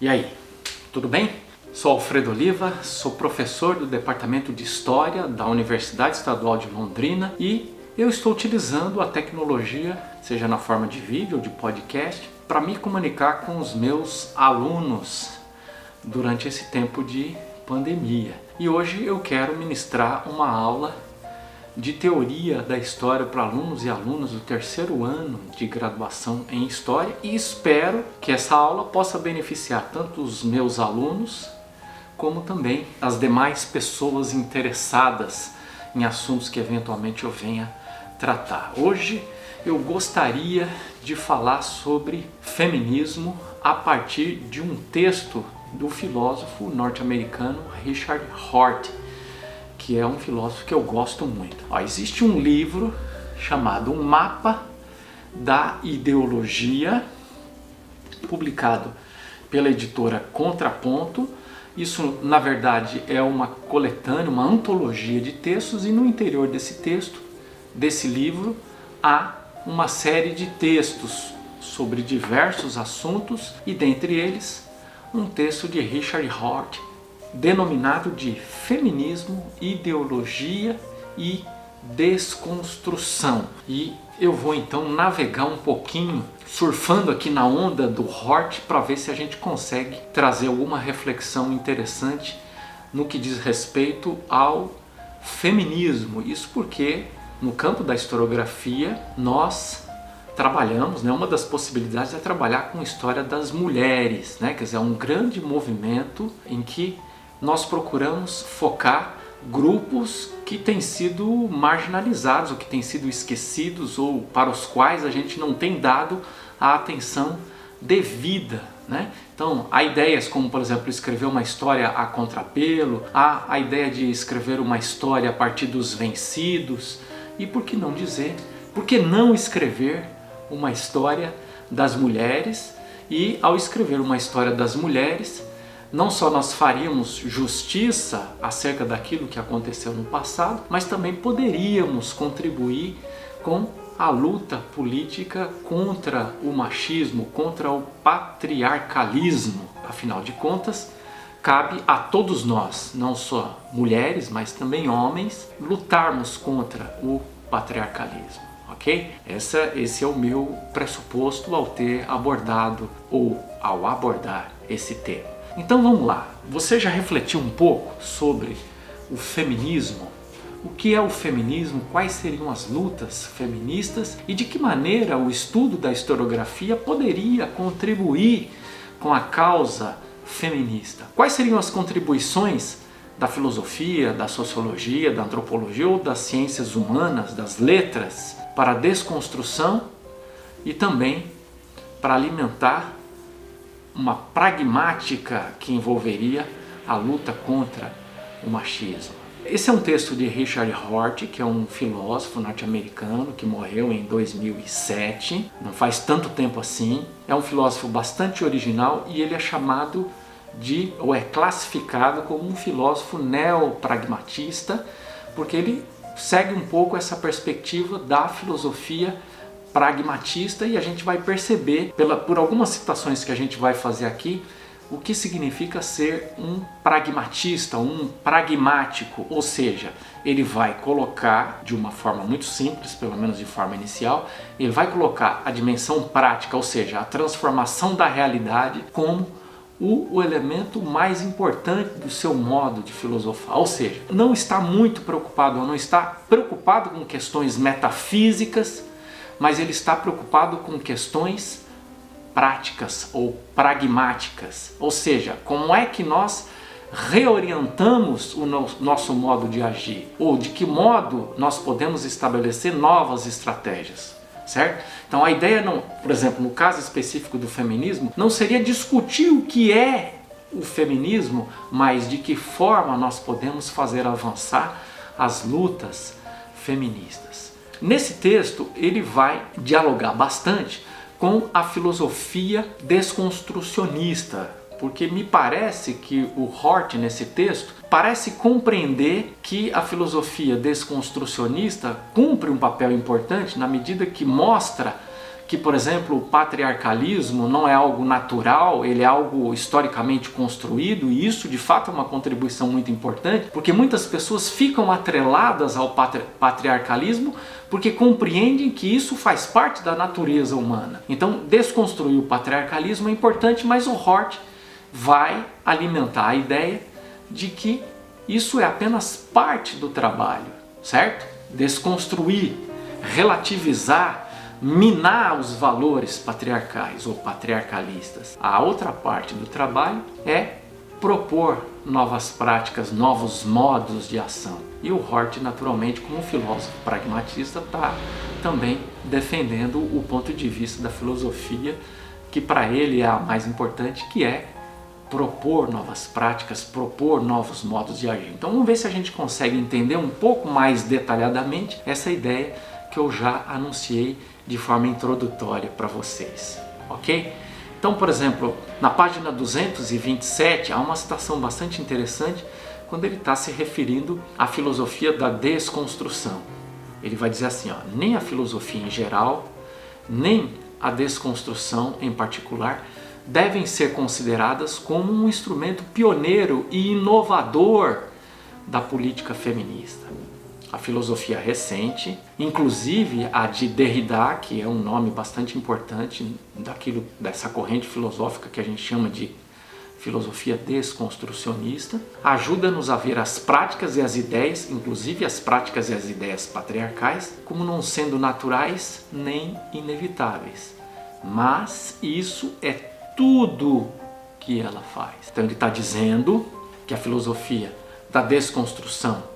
E aí, tudo bem? Sou Alfredo Oliva, sou professor do Departamento de História da Universidade Estadual de Londrina e eu estou utilizando a tecnologia, seja na forma de vídeo ou de podcast, para me comunicar com os meus alunos durante esse tempo de pandemia. E hoje eu quero ministrar uma aula de teoria da história para alunos e alunas do terceiro ano de graduação em História e espero que essa aula possa beneficiar tanto os meus alunos como também as demais pessoas interessadas em assuntos que eventualmente eu venha tratar. Hoje eu gostaria de falar sobre feminismo a partir de um texto do filósofo norte-americano Richard Rorty, que é um filósofo que eu gosto muito. Existe um livro chamado Um Mapa da Ideologia, publicado pela editora Contraponto. Isso, na verdade, é uma coletânea, uma antologia de textos, e no interior desse texto, desse livro, há uma série de textos sobre diversos assuntos, e dentre eles, um texto de Richard Rorty, denominado de Feminismo, Ideologia e Desconstrução. E eu vou então navegar um pouquinho, surfando aqui na onda do Rorty, para ver se a gente consegue trazer alguma reflexão interessante no que diz respeito ao feminismo. Isso porque no campo da historiografia nós trabalhamos, uma das possibilidades é trabalhar com a história das mulheres, quer dizer, é um grande movimento em que nós procuramos focar grupos que têm sido marginalizados, ou que têm sido esquecidos, ou para os quais a gente não tem dado a atenção devida. Então, há ideias como, por exemplo, escrever uma história a contrapelo, há a ideia de escrever uma história a partir dos vencidos, e por que não dizer, por que não escrever uma história das mulheres? E ao escrever uma história das mulheres, não só nós faríamos justiça acerca daquilo que aconteceu no passado, mas também poderíamos contribuir com a luta política contra o machismo, contra o patriarcalismo. Afinal de contas, cabe a todos nós, não só mulheres, mas também homens, lutarmos contra o patriarcalismo. Ok? Esse é o meu pressuposto ao ter abordado ou ao abordar esse tema. Então vamos lá, você já refletiu um pouco sobre o feminismo? O que é o feminismo? Quais seriam as lutas feministas? E de que maneira o estudo da historiografia poderia contribuir com a causa feminista? Quais seriam as contribuições da filosofia, da sociologia, da antropologia ou das ciências humanas, das letras, para a desconstrução e também para alimentar uma pragmática que envolveria a luta contra o machismo? Esse é um texto de Richard Rorty, que é um filósofo norte-americano que morreu em 2007, não faz tanto tempo assim. É um filósofo bastante original e ele é chamado ou é classificado como um filósofo neopragmatista, porque ele segue um pouco essa perspectiva da filosofia pragmatista, e a gente vai perceber por algumas citações que a gente vai fazer aqui o que significa ser um pragmatista, um pragmático. Ou seja, ele vai colocar de uma forma muito simples, pelo menos de forma inicial, ele vai colocar a dimensão prática, ou seja, a transformação da realidade, como o elemento mais importante do seu modo de filosofar. Ou seja, não está muito preocupado, ou não está preocupado com questões metafísicas, mas ele está preocupado com questões práticas ou pragmáticas. Ou seja, como é que nós reorientamos o nosso modo de agir, ou de que modo nós podemos estabelecer novas estratégias, certo? Então a ideia, por exemplo, no caso específico do feminismo, não seria discutir o que é o feminismo, mas de que forma nós podemos fazer avançar as lutas feministas. Nesse texto, ele vai dialogar bastante com a filosofia desconstrucionista, porque me parece que o Rorty, nesse texto, parece compreender que a filosofia desconstrucionista cumpre um papel importante na medida que mostra que, por exemplo, o patriarcalismo não é algo natural, ele é algo historicamente construído, e isso de fato é uma contribuição muito importante, porque muitas pessoas ficam atreladas ao patriarcalismo porque compreendem que isso faz parte da natureza humana. Então, desconstruir o patriarcalismo é importante, mas o Hort vai alimentar a ideia de que isso é apenas parte do trabalho, certo? Desconstruir, relativizar, minar os valores patriarcais ou patriarcalistas. A outra parte do trabalho é propor novas práticas, novos modos de ação. E o Hort, naturalmente, como filósofo pragmatista, está também defendendo o ponto de vista da filosofia, que para ele é a mais importante, que é propor novas práticas, propor novos modos de agir. Então vamos ver se a gente consegue entender um pouco mais detalhadamente essa ideia que eu já anunciei de forma introdutória para vocês, ok? Então, por exemplo, na página 227 há uma citação bastante interessante quando ele está se referindo à filosofia da desconstrução. Ele vai dizer assim, ó, nem a filosofia em geral, nem a desconstrução em particular devem ser consideradas como um instrumento pioneiro e inovador da política feminista. A filosofia recente, inclusive a de Derrida, que é um nome bastante importante dessa corrente filosófica que a gente chama de filosofia desconstrucionista, ajuda-nos a ver as práticas e as ideias, inclusive as práticas e as ideias patriarcais, como não sendo naturais nem inevitáveis. Mas isso é tudo que ela faz. Então ele está dizendo que a filosofia da desconstrução,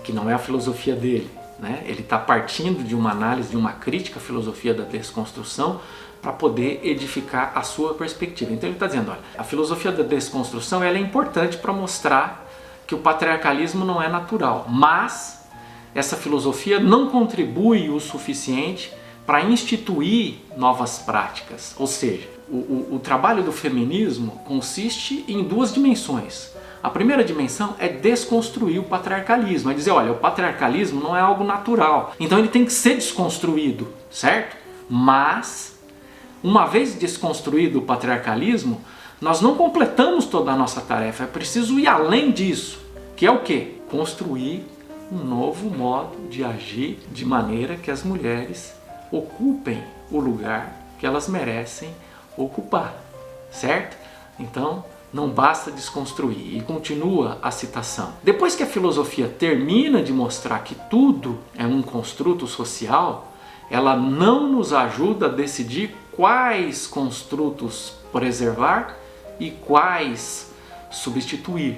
que não é a filosofia dele, né? Ele está partindo de uma análise, de uma crítica à filosofia da desconstrução para poder edificar a sua perspectiva. Então ele está dizendo, olha, a filosofia da desconstrução ela é importante para mostrar que o patriarcalismo não é natural, mas essa filosofia não contribui o suficiente para instituir novas práticas. Ou seja, o trabalho do feminismo consiste em duas dimensões. A primeira dimensão é desconstruir o patriarcalismo, é dizer, olha, o patriarcalismo não é algo natural, então ele tem que ser desconstruído, certo? Mas, uma vez desconstruído o patriarcalismo, nós não completamos toda a nossa tarefa, é preciso ir além disso, que é o quê? Construir um novo modo de agir de maneira que as mulheres ocupem o lugar que elas merecem ocupar, certo? Então, não basta desconstruir. E continua a citação. Depois que a filosofia termina de mostrar que tudo é um construto social, ela não nos ajuda a decidir quais construtos preservar e quais substituir.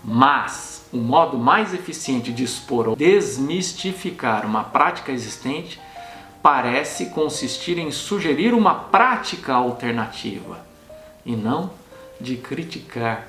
Mas o modo mais eficiente de expor ou desmistificar uma prática existente parece consistir em sugerir uma prática alternativa e não de criticar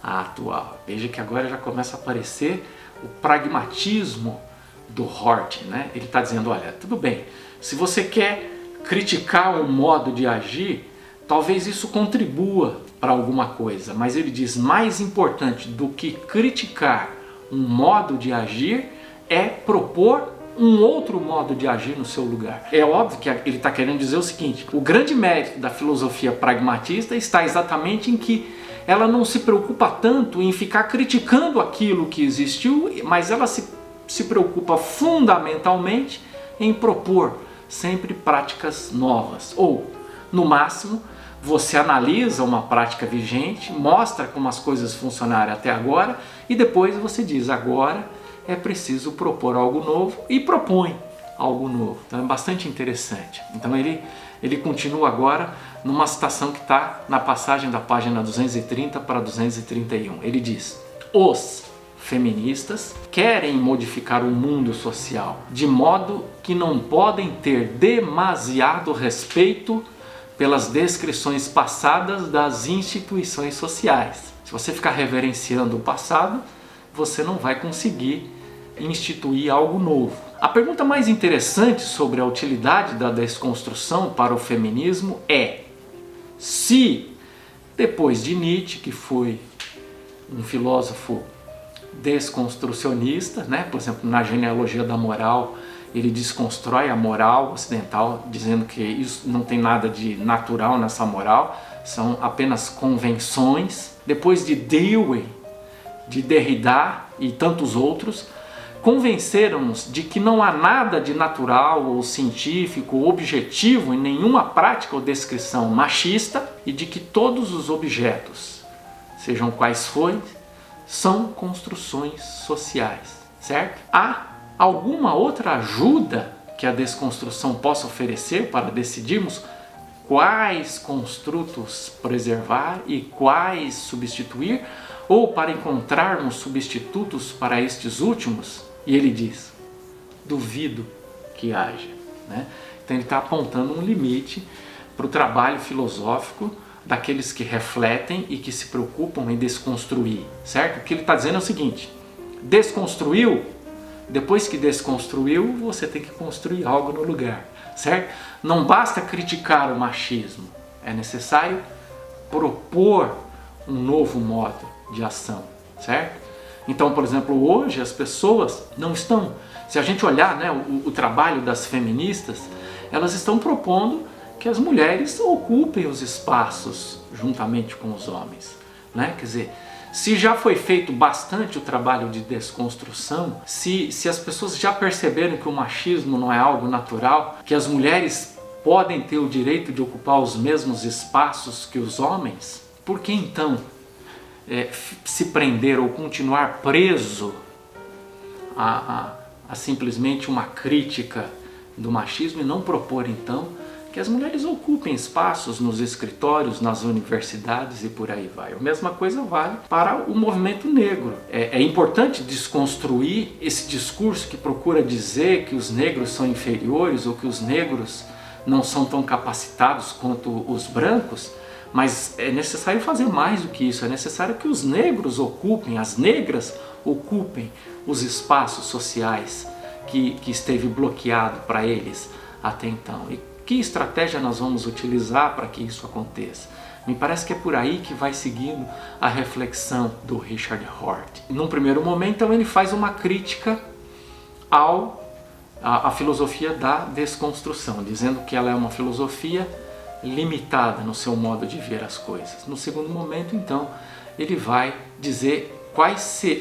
a atual. Veja que agora já começa a aparecer o pragmatismo do Hort, né? Ele está dizendo, olha, tudo bem, se você quer criticar um modo de agir, talvez isso contribua para alguma coisa, mas ele diz, mais importante do que criticar um modo de agir é propor um outro modo de agir no seu lugar. É óbvio que ele está querendo dizer o seguinte, o grande mérito da filosofia pragmatista está exatamente em que ela não se preocupa tanto em ficar criticando aquilo que existiu, mas ela se preocupa fundamentalmente em propor sempre práticas novas. Ou, no máximo, você analisa uma prática vigente, mostra como as coisas funcionaram até agora e depois você diz, agora é preciso propor algo novo e propõe algo novo. Então é bastante interessante. Então ele continua agora numa citação que está na passagem da página 230 para 231. Ele diz, os feministas querem modificar o mundo social de modo que não podem ter demasiado respeito pelas descrições passadas das instituições sociais. Se você ficar reverenciando o passado, você não vai conseguir instituir algo novo. A pergunta mais interessante sobre a utilidade da desconstrução para o feminismo é se, depois de Nietzsche, que foi um filósofo desconstrucionista, né? Por exemplo, na Genealogia da Moral, ele desconstrói a moral ocidental, dizendo que isso não tem nada de natural nessa moral, são apenas convenções. Depois de Dewey, de Derrida e tantos outros, convenceram-nos de que não há nada de natural ou científico ou objetivo em nenhuma prática ou descrição machista e de que todos os objetos, sejam quais forem, são construções sociais, certo? Há alguma outra ajuda que a desconstrução possa oferecer para decidirmos quais construtos preservar e quais substituir, ou para encontrarmos substitutos para estes últimos? E ele diz, duvido que haja, né? Então ele está apontando um limite para o trabalho filosófico daqueles que refletem e que se preocupam em desconstruir, certo? O que ele está dizendo é o seguinte, desconstruiu, depois que desconstruiu, você tem que construir algo no lugar, certo? Não basta criticar o machismo, é necessário propor um novo modo de ação, certo? Então, por exemplo, hoje as pessoas não estão, se a gente olhar, né, o trabalho das feministas, elas estão propondo que as mulheres ocupem os espaços juntamente com os homens, né? Quer dizer, se já foi feito bastante o trabalho de desconstrução, se as pessoas já perceberam que o machismo não é algo natural, que as mulheres podem ter o direito de ocupar os mesmos espaços que os homens, por que então se prender ou continuar preso a simplesmente uma crítica do machismo e não propor então que as mulheres ocupem espaços nos escritórios, nas universidades e por aí vai. A mesma coisa vale para o movimento negro. É importante desconstruir esse discurso que procura dizer que os negros são inferiores ou que os negros não são tão capacitados quanto os brancos, mas é necessário fazer mais do que isso. É necessário que os negros ocupem, as negras ocupem os espaços sociais que esteve bloqueado para eles até então. E que estratégia nós vamos utilizar para que isso aconteça? Me parece que é por aí que vai seguindo a reflexão do Richard Hort. Num primeiro momento, então, ele faz uma crítica à filosofia da desconstrução, dizendo que ela é uma filosofia limitada no seu modo de ver as coisas. No segundo momento, então, ele vai dizer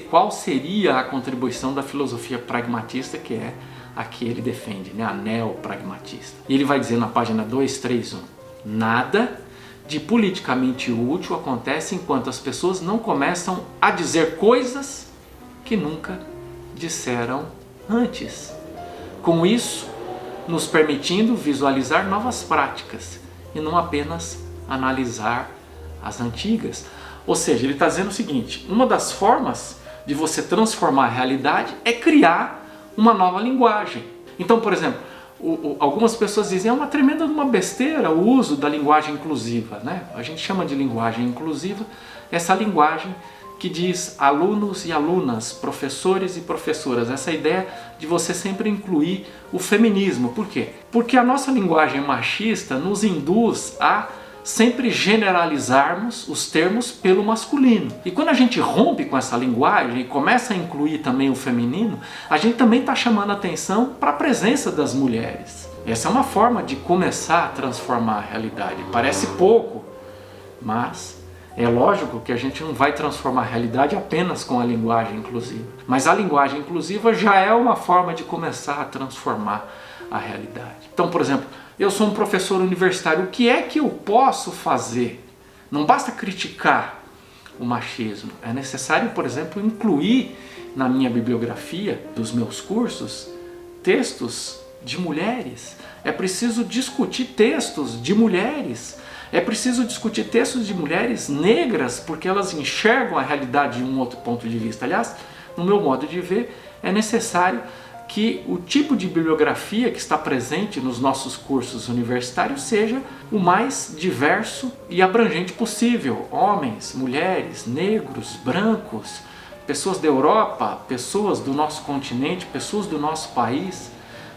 qual seria a contribuição da filosofia pragmatista, que é a que ele defende, né? A neopragmatista. E ele vai dizer na página 231, nada de politicamente útil acontece enquanto as pessoas não começam a dizer coisas que nunca disseram antes. Com isso, nos permitindo visualizar novas práticas e não apenas analisar as antigas. Ou seja, ele está dizendo o seguinte, uma das formas de você transformar a realidade é criar uma nova linguagem. Então, por exemplo, algumas pessoas dizem é uma tremenda uma besteira o uso da linguagem inclusiva, né? A gente chama de linguagem inclusiva essa linguagem que diz alunos e alunas, professores e professoras, essa ideia de você sempre incluir o feminismo. Por quê? Porque a nossa linguagem machista nos induz a sempre generalizarmos os termos pelo masculino. E quando a gente rompe com essa linguagem e começa a incluir também o feminino, a gente também está chamando a atenção para a presença das mulheres. Essa é uma forma de começar a transformar a realidade. Parece pouco, mas é lógico que a gente não vai transformar a realidade apenas com a linguagem inclusiva. Mas a linguagem inclusiva já é uma forma de começar a transformar a realidade. Então, por exemplo, eu sou um professor universitário, o que é que eu posso fazer? Não basta criticar o machismo, é necessário, por exemplo, incluir na minha bibliografia dos meus cursos textos de mulheres. É preciso discutir textos de mulheres. É preciso discutir textos de mulheres negras, porque elas enxergam a realidade de um outro ponto de vista. Aliás, no meu modo de ver, é necessário que o tipo de bibliografia que está presente nos nossos cursos universitários seja o mais diverso e abrangente possível. Homens, mulheres, negros, brancos, pessoas da Europa, pessoas do nosso continente, pessoas do nosso país.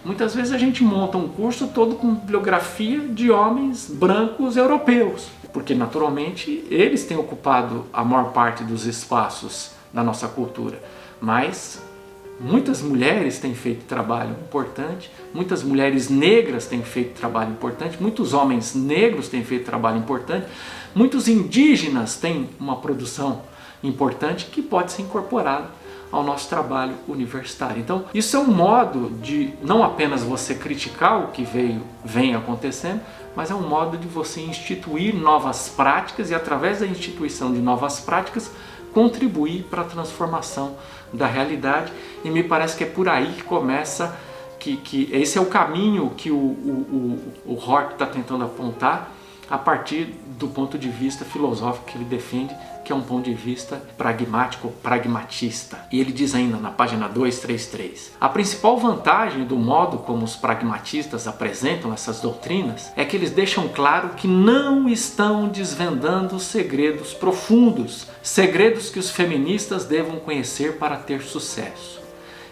Muitas vezes a gente monta um curso todo com bibliografia de homens brancos europeus, porque naturalmente eles têm ocupado a maior parte dos espaços da nossa cultura. Mas Muitas mulheres têm feito trabalho importante, muitas mulheres negras têm feito trabalho importante, muitos homens negros têm feito trabalho importante, muitos indígenas têm uma produção importante que pode ser incorporada ao nosso trabalho universitário. Então, isso é um modo de não apenas você criticar o que vem acontecendo, mas é um modo de você instituir novas práticas e, através da instituição de novas práticas, contribuir para a transformação da realidade. E me parece que é por aí que começa, que esse é o caminho que o Hort está tentando apontar a partir do ponto de vista filosófico que ele defende, que é um ponto de vista pragmático, pragmatista. E ele diz ainda na página 233: a principal vantagem do modo como os pragmatistas apresentam essas doutrinas é que eles deixam claro que não estão desvendando segredos profundos, segredos que os feministas devam conhecer para ter sucesso.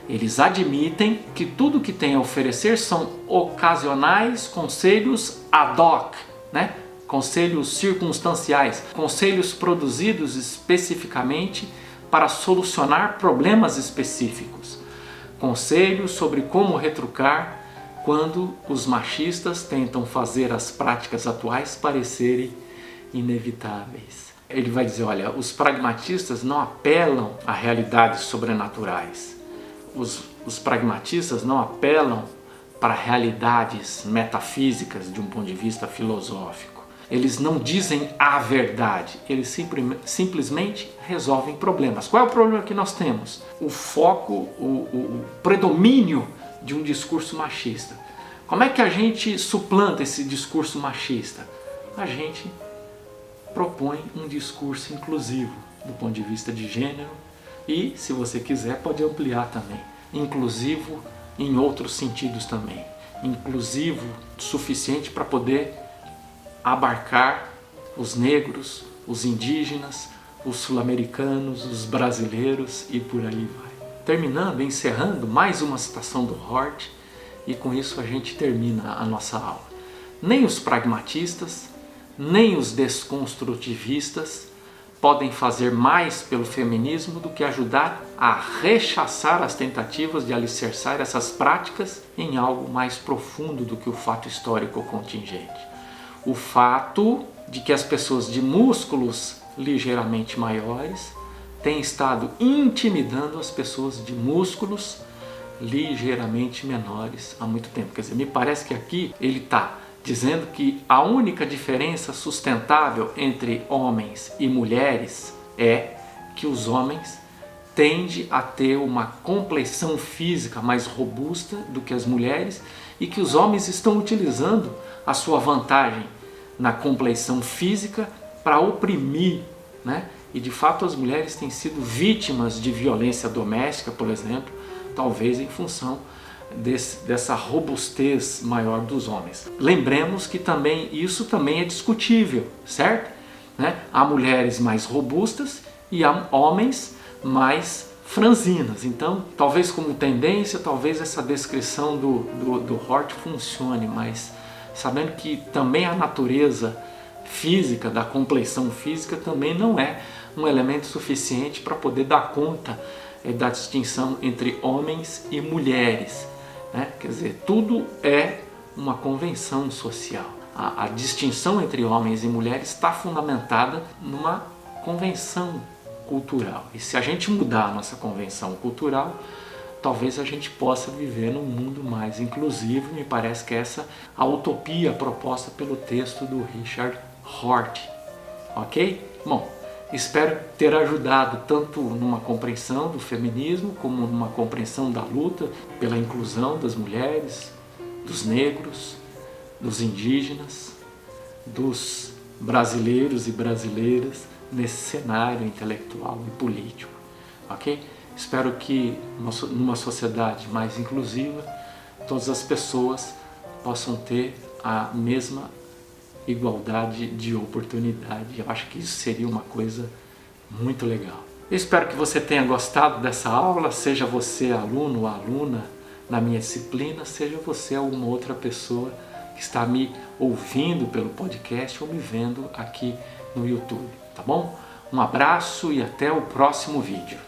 Eles admitem que tudo que tem a oferecer são ocasionais conselhos ad hoc, né? Conselhos circunstanciais, conselhos produzidos especificamente para solucionar problemas específicos, conselhos sobre como retrucar quando os machistas tentam fazer as práticas atuais parecerem inevitáveis. Ele vai dizer, olha, os pragmatistas não apelam a realidades sobrenaturais, os pragmatistas não apelam para realidades metafísicas de um ponto de vista filosófico. Eles não dizem a verdade, eles simplesmente resolvem problemas. Qual é o problema que nós temos? O foco, o predomínio de um discurso machista. Como é que a gente suplanta esse discurso machista? A gente propõe um discurso inclusivo do ponto de vista de gênero e, se você quiser, pode ampliar também. Inclusivo em outros sentidos também. Inclusivo suficiente para poder abarcar os negros, os indígenas, os sul-americanos, os brasileiros e por aí vai. Terminando, encerrando mais uma citação do Hort, e com isso a gente termina a nossa aula. Nem os pragmatistas, nem os desconstrutivistas podem fazer mais pelo feminismo do que ajudar a rechaçar as tentativas de alicerçar essas práticas em algo mais profundo do que o fato histórico contingente. O fato de que as pessoas de músculos ligeiramente maiores têm estado intimidando as pessoas de músculos ligeiramente menores há muito tempo. Quer dizer, me parece que aqui ele está dizendo que a única diferença sustentável entre homens e mulheres é que os homens tendem a ter uma compleição física mais robusta do que as mulheres e que os homens estão utilizando a sua vantagem na compleição física para oprimir, né? E de fato as mulheres têm sido vítimas de violência doméstica, por exemplo, talvez em função dessa robustez maior dos homens. Lembremos que isso também é discutível, certo? Né? Há mulheres mais robustas e há homens mais franzinas. Então, talvez como tendência, talvez essa descrição do Hort funcione, mas sabendo que também a natureza física, da compleição física, também não é um elemento suficiente para poder dar conta da distinção entre homens e mulheres. Né? Quer dizer, tudo é uma convenção social. A distinção entre homens e mulheres está fundamentada numa convenção cultural. E se a gente mudar a nossa convenção cultural, talvez a gente possa viver num mundo mais inclusivo. Me parece que essa é a utopia proposta pelo texto do Richard Hort. Ok? Bom, espero ter ajudado tanto numa compreensão do feminismo como numa compreensão da luta pela inclusão das mulheres, dos negros, dos indígenas, dos brasileiros e brasileiras nesse cenário intelectual e político. Ok? Espero que numa sociedade mais inclusiva todas as pessoas possam ter a mesma igualdade de oportunidade. Eu acho que isso seria uma coisa muito legal. Eu espero que você tenha gostado dessa aula, seja você aluno ou aluna na minha disciplina, seja você alguma outra pessoa que está me ouvindo pelo podcast ou me vendo aqui no YouTube, tá bom? Um abraço e até o próximo vídeo.